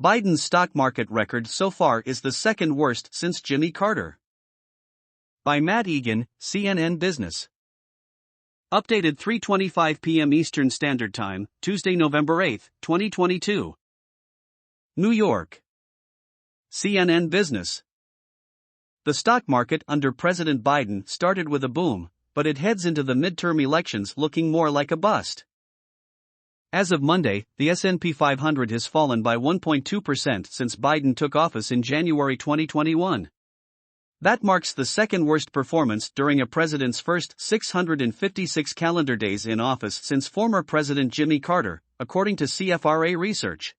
Biden's stock market record so far is the second worst since Jimmy Carter. By Matt Egan, CNN Business. Updated 3:25 p.m. Eastern Standard Time, Tuesday, November 8, 2022. New York. CNN Business. The stock market under President Biden started with a boom, but it heads into the midterm elections looking more like a bust. As of Monday, the S&P 500 has fallen by 1.2% since Biden took office in January 2021. That marks the second worst performance during a president's first 656 calendar days in office since former President Jimmy Carter, according to CFRA research.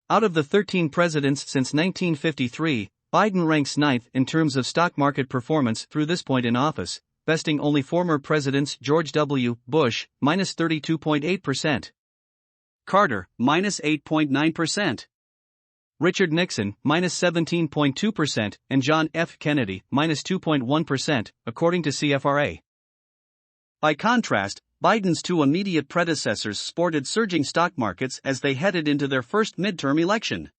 Out of the 13 presidents since 1953, Biden ranks ninth in terms of stock market performance through this point in office, besting only former presidents George W. Bush, minus 32.8%, Carter, minus 8.9%, Richard Nixon, minus 17.2%, and John F. Kennedy, minus 2.1%, according to CFRA. By contrast, Biden's two immediate predecessors sported surging stock markets as they headed into their first midterm election.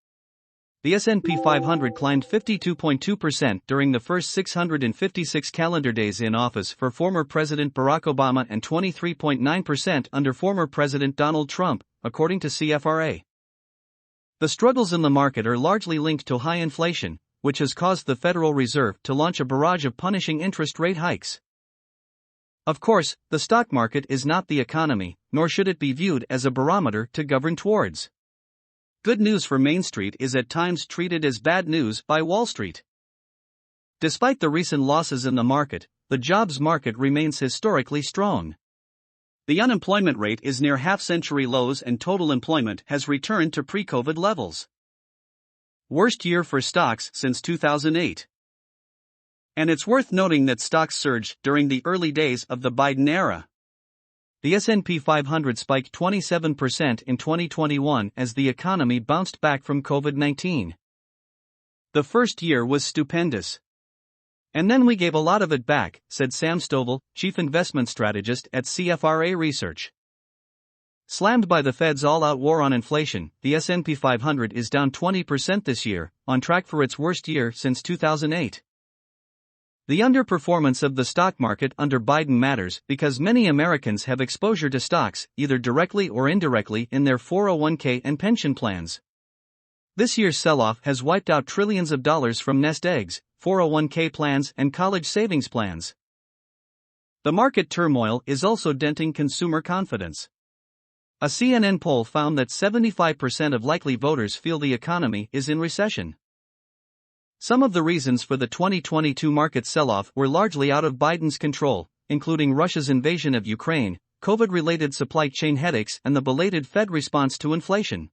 The S&P 500 climbed 52.2% during the first 656 calendar days in office for former President Barack Obama and 23.9% under former President Donald Trump, according to CFRA. The struggles in the market are largely linked to high inflation, which has caused the Federal Reserve to launch a barrage of punishing interest rate hikes. Of course, the stock market is not the economy, nor should it be viewed as a barometer to govern towards. Good news for Main Street is at times treated as bad news by Wall Street. Despite the recent losses in the market, the jobs market remains historically strong. The unemployment rate is near half-century lows and total employment has returned to pre-COVID levels. Worst year for stocks since 2008. And it's worth noting that stocks surged during the early days of the Biden era. The S&P 500 spiked 27% in 2021 as the economy bounced back from COVID-19. The first year was stupendous. And then we gave a lot of it back, said Sam Stovall, chief investment strategist at CFRA Research. Slammed by the Fed's all-out war on inflation, the S&P 500 is down 20% this year, on track for its worst year since 2008. The underperformance of the stock market under Biden matters because many Americans have exposure to stocks, either directly or indirectly, in their 401k and pension plans. This year's sell-off has wiped out trillions of dollars from nest eggs, 401k plans, and college savings plans. The market turmoil is also denting consumer confidence. A CNN poll found that 75% of likely voters feel the economy is in recession. Some of the reasons for the 2022 market sell-off were largely out of Biden's control, including Russia's invasion of Ukraine, COVID-related supply chain headaches, and the belated Fed response to inflation.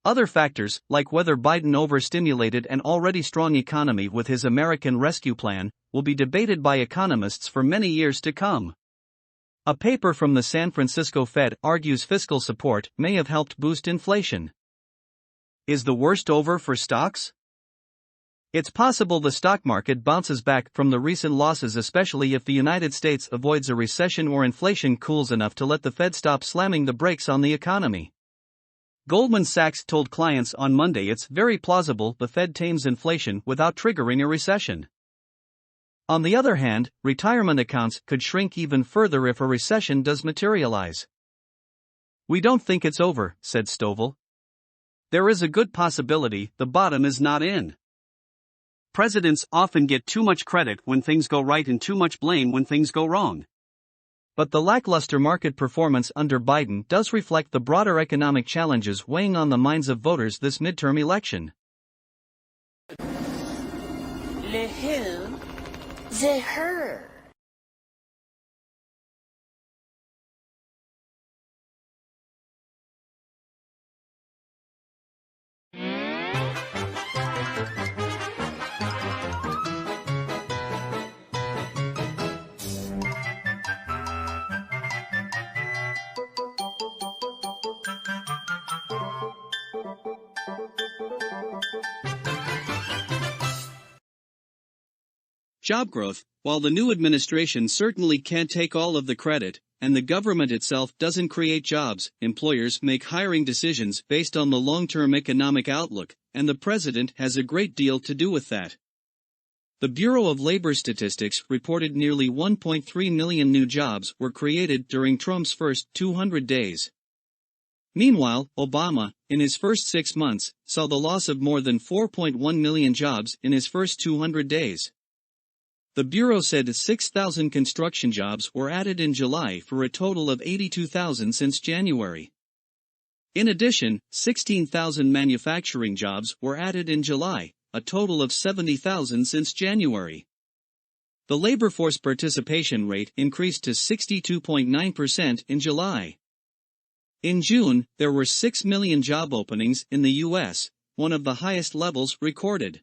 Other factors, like whether Biden overstimulated an already strong economy with his American Rescue Plan, will be debated by economists for many years to come. A paper from the San Francisco Fed argues fiscal support may have helped boost inflation. Is the worst over for stocks? It's possible the stock market bounces back from the recent losses, especially if the United States avoids a recession or inflation cools enough to let the Fed stop slamming the brakes on the economy. Goldman Sachs told clients on Monday it's very plausible the Fed tames inflation without triggering a recession. On the other hand, retirement accounts could shrink even further if a recession does materialize. We don't think it's over, said Stovall. There is a good possibility the bottom is not in. Presidents often get too much credit when things go right and too much blame when things go wrong. But the lackluster market performance under Biden does reflect the broader economic challenges weighing on the minds of voters this midterm election. Le who, the her. Job growth. While the new administration certainly can't take all of the credit, and the government itself doesn't create jobs, employers make hiring decisions based on the long-term economic outlook, and the president has a great deal to do with that. The Bureau of Labor Statistics reported nearly 1.3 million new jobs were created during Trump's first 200 days. Meanwhile, Obama, in his first 6 months, saw the loss of more than 4.1 million jobs in his first 200 days. The Bureau said 6,000 construction jobs were added in July for a total of 82,000 since January. In addition, 16,000 manufacturing jobs were added in July, a total of 70,000 since January. The labor force participation rate increased to 62.9% in July. In June, there were 6 million job openings in the U.S., one of the highest levels recorded.